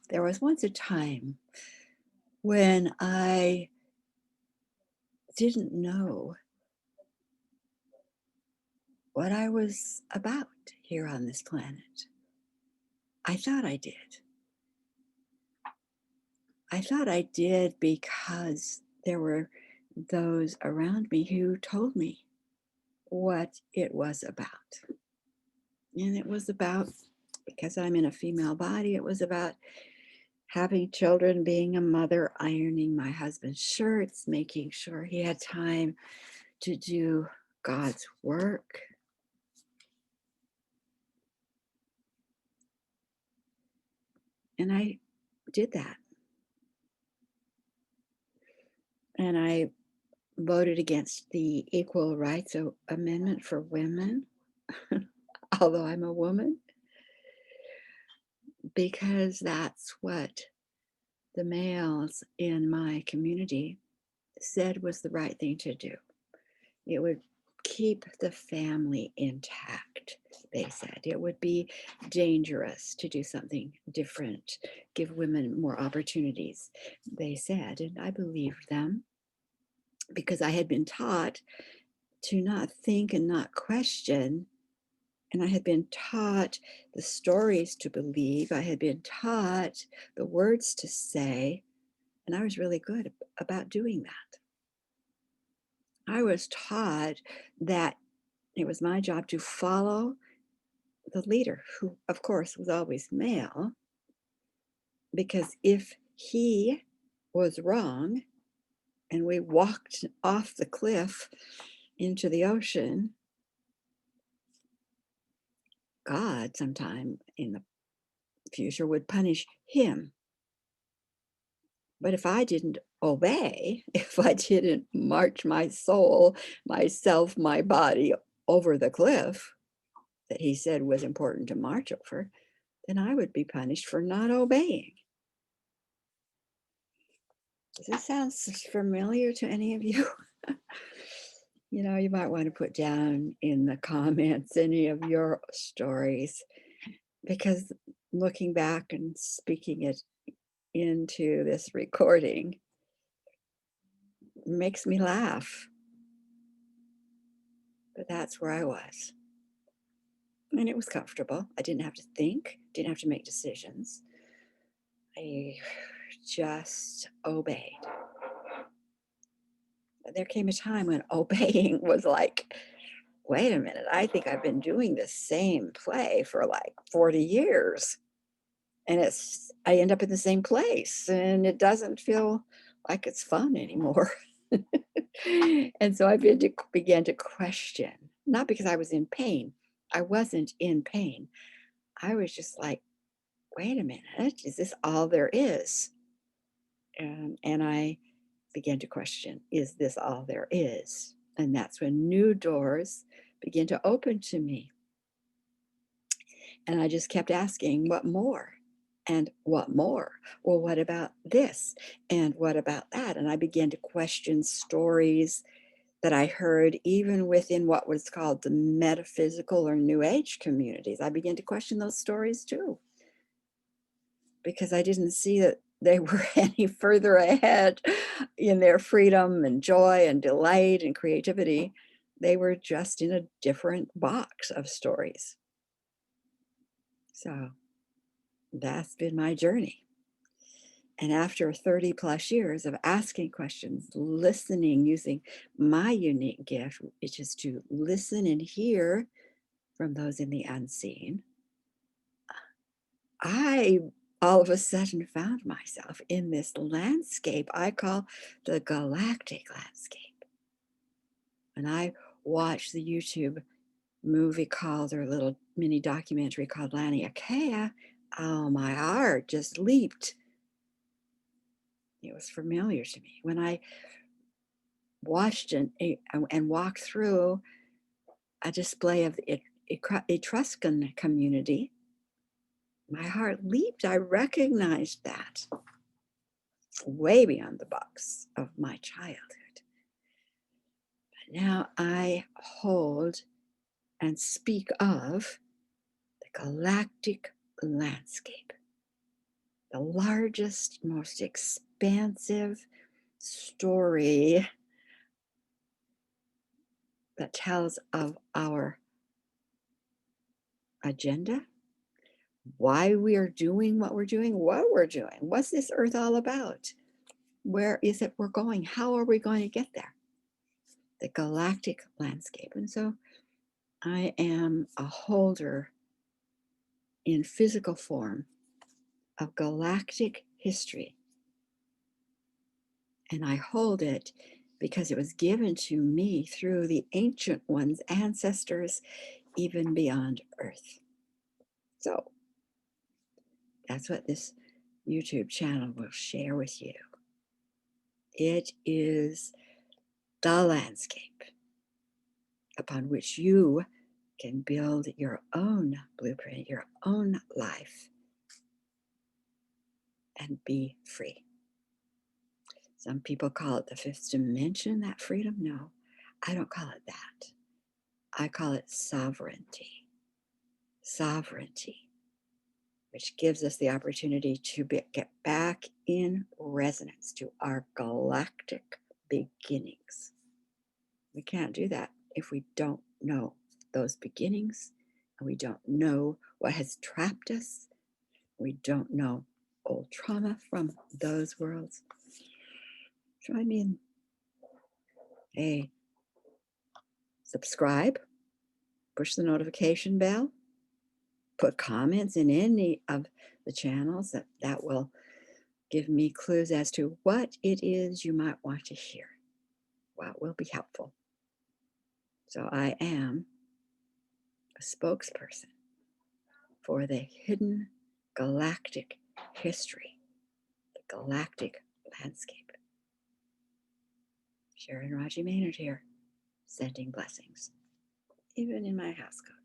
There was once a time when I didn't know what I was about here on this planet. I thought I did. I thought I did because there were those around me who told me what it was about. And it was about, because I'm in a female body, it was about having children, being a mother, ironing my husband's shirts, making sure he had time to do God's work. And I did that. And I voted against the Equal Rights Amendment for women, although I'm a woman, because that's what the males in my community said was the right thing to do. It would keep the family intact, they said. It would be dangerous to do something different, give women more opportunities, they said. And I believed them because I had been taught to not think and not question. And I had been taught the stories to believe. I had been taught the words to say. And I was really good about doing that. I was taught that it was my job to follow the leader, who, of course, was always male, because if he was wrong and we walked off the cliff into the ocean, God, sometime in the future, would punish him. But if I didn't obey, if I didn't march my soul, myself, my body over the cliff that he said was important to march over, then I would be punished for not obeying. Does this sound familiar to any of you? You might want to put down in the comments any of your stories, because looking back and speaking it into this recording makes me laugh. But that's where I was. And it was comfortable. I didn't have to think, didn't have to make decisions. I just obeyed. There came a time when obeying was like, wait a minute, I think I've been doing the same play for like 40 years. And I end up in the same place and it doesn't feel like it's fun anymore. And so began to question, not because I was in pain. I wasn't in pain. I was just like, wait a minute, is this all there is? And I began to question, is this all there is? And that's when new doors began to open to me. And I just kept asking, what more? And what more? Well, what about this? And what about that? And I began to question stories that I heard even within what was called the metaphysical or New Age communities. I began to question those stories too, because I didn't see that they were any further ahead in their freedom and joy and delight and creativity. They were just in a different box of stories. So that's been my journey. And after 30 plus years of asking questions, listening, using my unique gift, which is to listen and hear from those in the unseen, I all of a sudden found myself in this landscape I call the Galactic Landscape. And I watched the YouTube movie called, or little mini documentary called Laniakea. Oh, my heart just leaped. It was familiar to me. When I watched and walked through a display of the Etruscan community, my heart leaped. I recognized that way beyond the box of my childhood. But now I hold and speak of the galactic landscape. the largest, most expansive story that tells of our agenda, why we are doing what we're doing, what's this earth all about, where is it we're going, how are we going to get there, the galactic landscape. And so I am a holder in physical form of galactic history, and I hold it because it was given to me through the ancient ones, ancestors, even beyond Earth. So that's what this YouTube channel will share with you. It is the landscape upon which you can build your own blueprint, your own life, and be free. Some people call it the fifth dimension, that freedom. No, I don't call it that. I call it sovereignty. Sovereignty, which gives us the opportunity to get back in resonance to our galactic beginnings. We can't do that if we don't know those beginnings, and we don't know what has trapped us. We don't know old trauma from those worlds. Join me in a subscribe, push the notification bell, put comments in any of the channels that will give me clues as to what it is you might want to hear, what will be helpful. So I am a spokesperson for the hidden galactic history, the galactic landscape. Sharon Raji Maynard here, sending blessings, even in my house code.